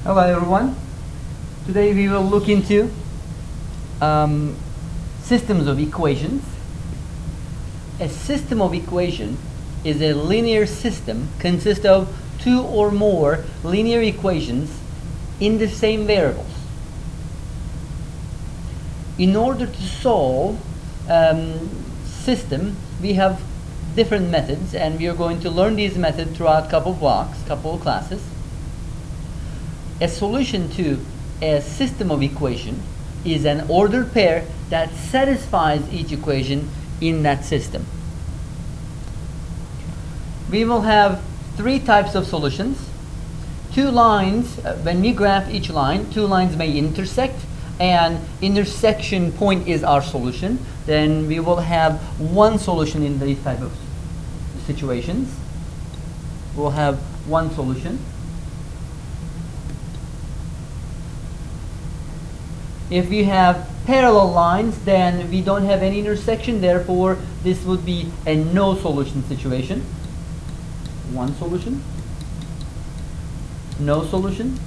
Hello everyone. Today we will look into systems of equations. A system of equation is a linear system consists of two or more linear equations in the same variables. In order to solve system, we have different methods, and we are going to learn these methods throughout couple of classes. A solution to a system of equation is an ordered pair that satisfies each equation in that system. We will have three types of solutions. Two lines, when we graph each line, two lines may intersect, and intersection point is our solution. Then we will have one solution in these type of situations. We'll have one solution. If we have parallel lines, then we don't have any intersection, therefore this would be a no solution situation. One solution, no solution.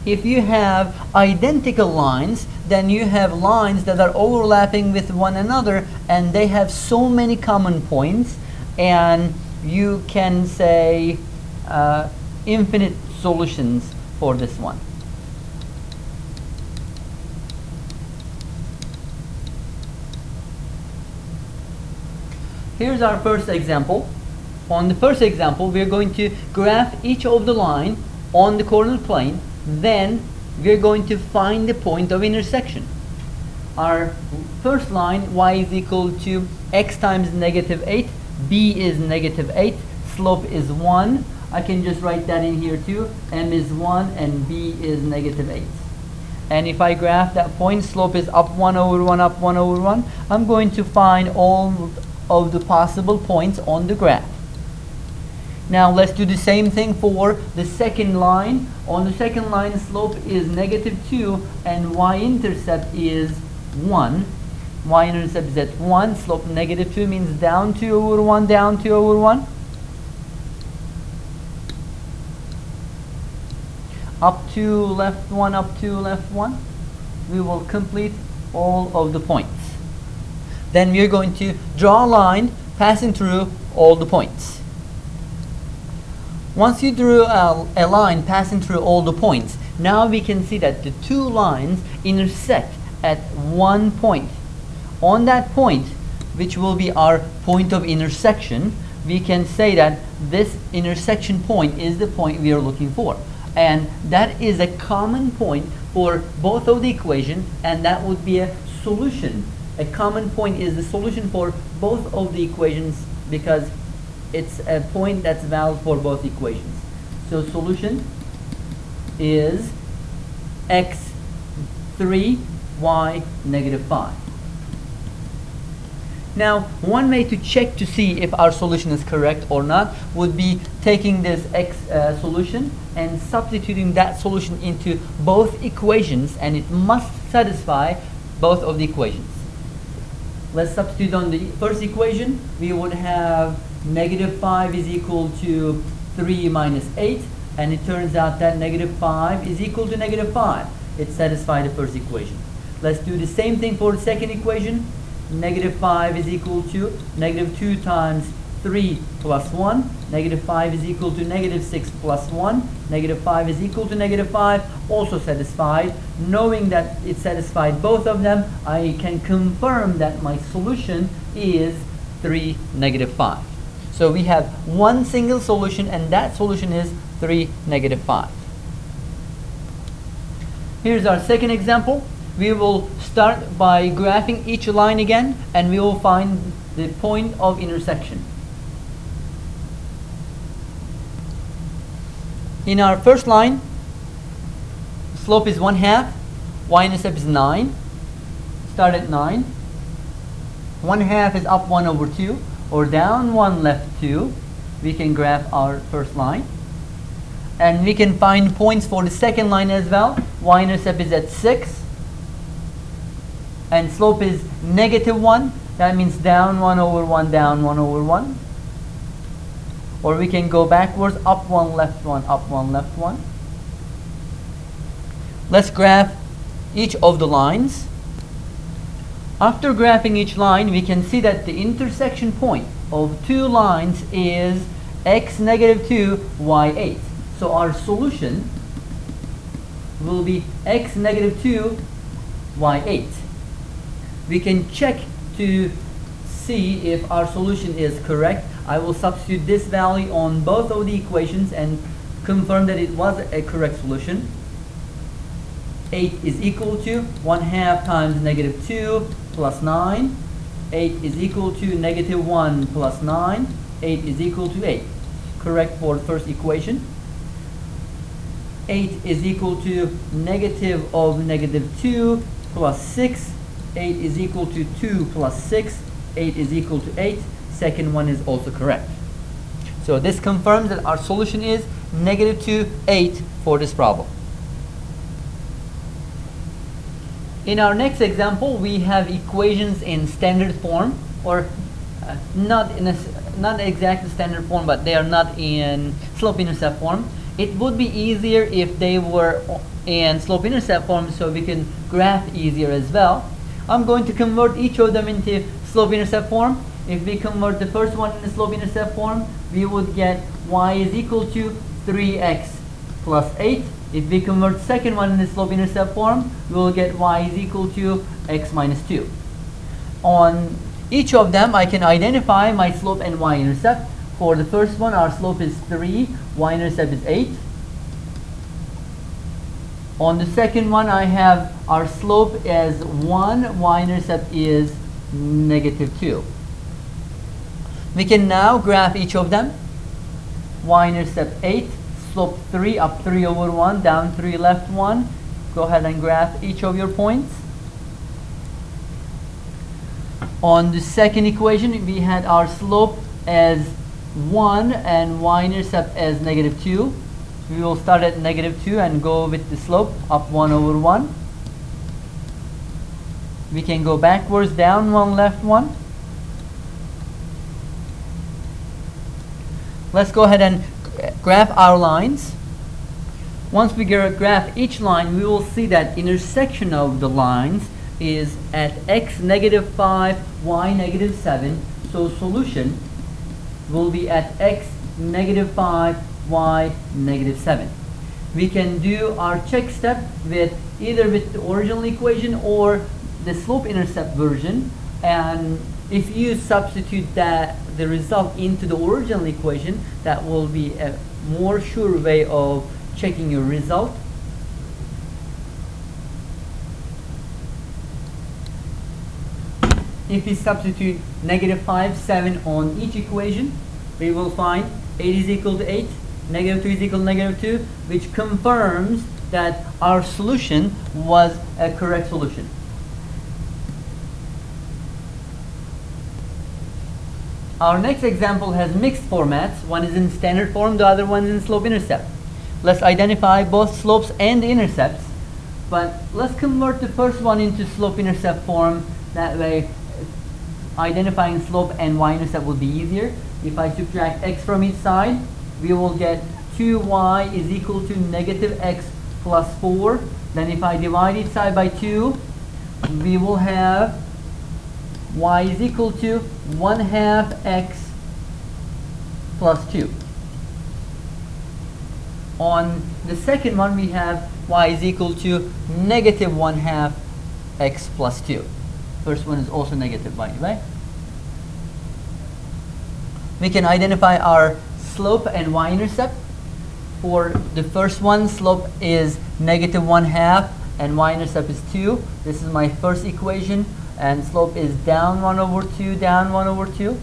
If you have identical lines, then you have lines that are overlapping with one another and they have so many common points, and you can say infinite solutions for this one. Here's our first example. On the first example, we're going to graph each of the line on the coordinate plane. Then we're going to find the point of intersection. Our first line, y is equal to x times negative 8, b is negative 8, slope is 1. I can just write that in here too. M is 1 and b is negative 8. And if I graph that point, slope is up 1 over 1, up 1 over 1. I'm going to find all of the possible points on the graph. Now let's do the same thing for the second line. On the second line, slope is negative 2 and y-intercept is 1. Y-intercept is at 1, slope negative 2 means down 2 over 1, down 2 over 1. Up 2, left 1, up 2, left 1. We will complete all of the points. Then we're going to draw a line passing through all the points. Once you drew a line passing through all the points, now we can see that the two lines intersect at one point. On that point, which will be our point of intersection, we can say that this intersection point is the point we are looking for. And that is a common point for both of the equations, and that would be a solution. A common point is the solution for both of the equations because it's a point that's valid for both equations. So solution is x3, y, negative 5. Now, one way to check to see if our solution is correct or not would be taking this x solution and substituting that solution into both equations, and it must satisfy both of the equations. Let's substitute on the first equation. We would have negative 5 is equal to 3 minus 8, and it turns out that negative 5 is equal to negative 5. It satisfies the first equation. Let's do the same thing for the second equation. Negative 5 is equal to negative 2 times 3 plus 1. Negative 5 is equal to negative 6 plus 1. Negative 5 is equal to negative 5, also satisfied. Knowing that it satisfied both of them, I can confirm that my solution is 3, negative 5. So we have one single solution, and that solution is 3, negative 5. Here's our second example. We will start by graphing each line again, and we will find the point of intersection. In our first line, slope is 1/2, y-intercept is 9. Start at 9. 1/2 is up 1 over 2, or down 1, left 2. We can graph our first line. And we can find points for the second line as well. Y-intercept is at 6. And slope is negative 1. That means down 1 over 1, down 1 over 1. or we can go backwards, up one, left one, up one, left one. Let's graph each of the lines. After graphing each line, we can see that the intersection point of two lines is x negative 2, y 8. So our solution will be x negative 2, y 8. We can check to see if our solution is correct. I will substitute this value on both of the equations and confirm that it was a correct solution. 8 is equal to 1/2 times negative 2 plus 9. 8 is equal to negative 1 plus 9. 8 is equal to 8. Correct for the first equation. 8 is equal to negative of negative 2 plus 6. 8 is equal to 2 plus 6. 8 is equal to 8. Second one is also correct. So this confirms that our solution is negative 2, 8 for this problem. In our next example, we have equations in standard form, or not exactly standard form, but they are not in slope-intercept form. It would be easier if they were in slope-intercept form, so we can graph easier as well. I'm going to convert each of them into slope-intercept form. If we convert the first one into slope-intercept form, we would get y is equal to 3x plus 8. If we convert the second one into slope-intercept form, we will get y is equal to x minus 2. On each of them, I can identify my slope and y-intercept. For the first one, our slope is 3, y-intercept is 8. On the second one, I have our slope as 1, y-intercept is negative 2. We can now graph each of them. Y-intercept 8, slope 3, up 3 over 1, down 3, left 1. Go ahead and graph each of your points. On the second equation, we had our slope as 1 and y-intercept as negative 2. We will start at negative 2 and go with the slope up 1 over 1. We can go backwards, down 1, left 1. Let's go ahead and graph our lines. Once we graph each line, we will see that intersection of the lines is at x negative 5, y negative 7. So solution will be at x negative 5, y negative 7. We can do our check step with either with the original equation or the slope-intercept version, and if you substitute the result into the original equation, that will be a more sure way of checking your result. If we substitute negative 5, 7 on each equation, we will find 8 is equal to 8, negative 2 is equal to negative 2, which confirms that our solution was a correct solution. Our next example has mixed formats. One is in standard form, the other one is in slope-intercept. Let's identify both slopes and intercepts, but let's convert the first one into slope-intercept form. That way, identifying slope and y-intercept will be easier. If I subtract x from each side, we will get 2y is equal to negative x plus 4. Then if I divide each side by 2, we will have y is equal to 1/2 x plus 2. On the second one, we have y is equal to negative 1/2 x plus 2. First one is also negative, by the way. We can identify our slope and y-intercept. For the first one, slope is negative 1/2 and y-intercept is 2. This is my first equation, and slope is down 1 over 2, down 1 over 2.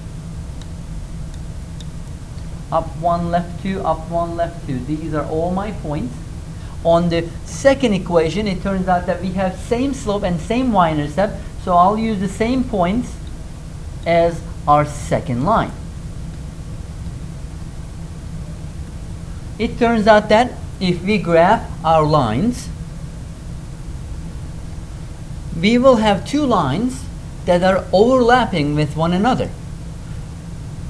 Up 1, left 2, up 1, left 2. These are all my points. On the second equation, it turns out that we have same slope and same y-intercept, so I'll use the same points as our second line. It turns out that if we graph our lines, we will have two lines that are overlapping with one another.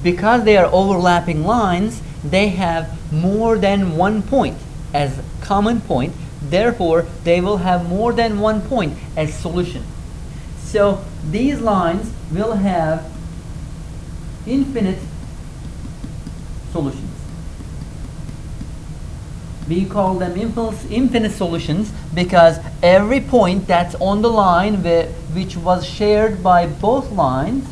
Because they are overlapping lines, they have more than one point as common point. Therefore, they will have more than one point as solution. So these lines will have infinite solutions. We call them infinite solutions because every point that's on the line which was shared by both lines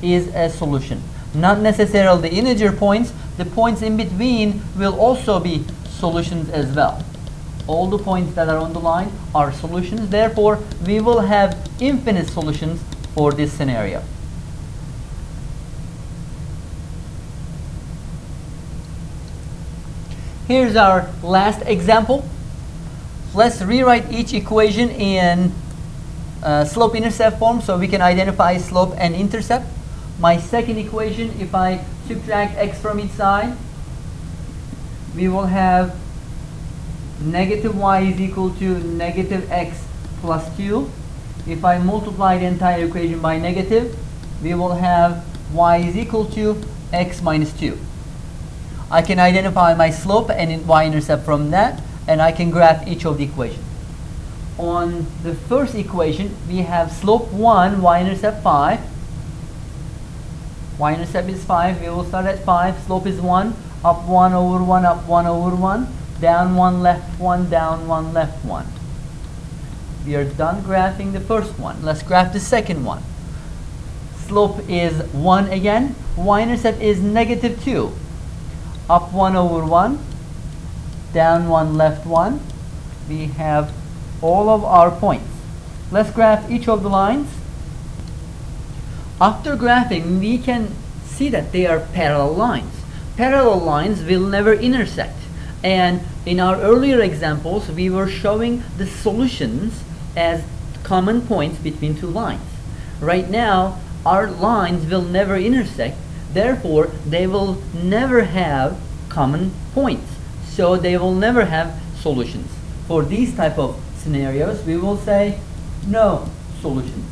is a solution. Not necessarily the integer points, the points in between will also be solutions as well. All the points that are on the line are solutions. Therefore, we will have infinite solutions for this scenario. Here's our last example. Let's rewrite each equation in slope-intercept form so we can identify slope and intercept. My second equation, if I subtract x from each side, we will have negative y is equal to negative x plus 2. If I multiply the entire equation by negative, we will have y is equal to x minus 2. I can identify my slope and y-intercept from that, and I can graph each of the equations. On the first equation, we have slope 1, y-intercept 5. Y-intercept is 5. We will start at 5. Slope is 1. Up 1 over 1, up 1 over 1. Down 1, left 1, down 1, left 1. We are done graphing the first one. Let's graph the second one. Slope is 1 again. Y-intercept is negative 2. Up 1 over 1. Down 1, left 1. We have all of our points. Let's graph each of the lines. After graphing, we can see that they are parallel lines. Parallel lines will never intersect. And in our earlier examples, we were showing the solutions as common points between two lines. Right now, our lines will never intersect. Therefore, they will never have common points. So they will never have solutions. For these type of scenarios, we will say no solutions.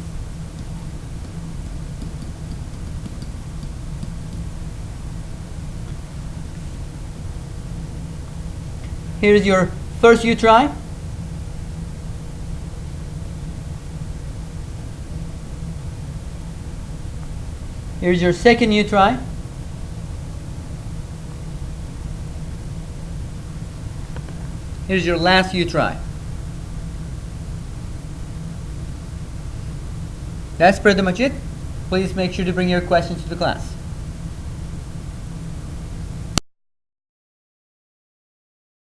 Here's your first u-try. Here's your second u-try. Here's your last u-try. That's pretty much it. Please make sure to bring your questions to the class.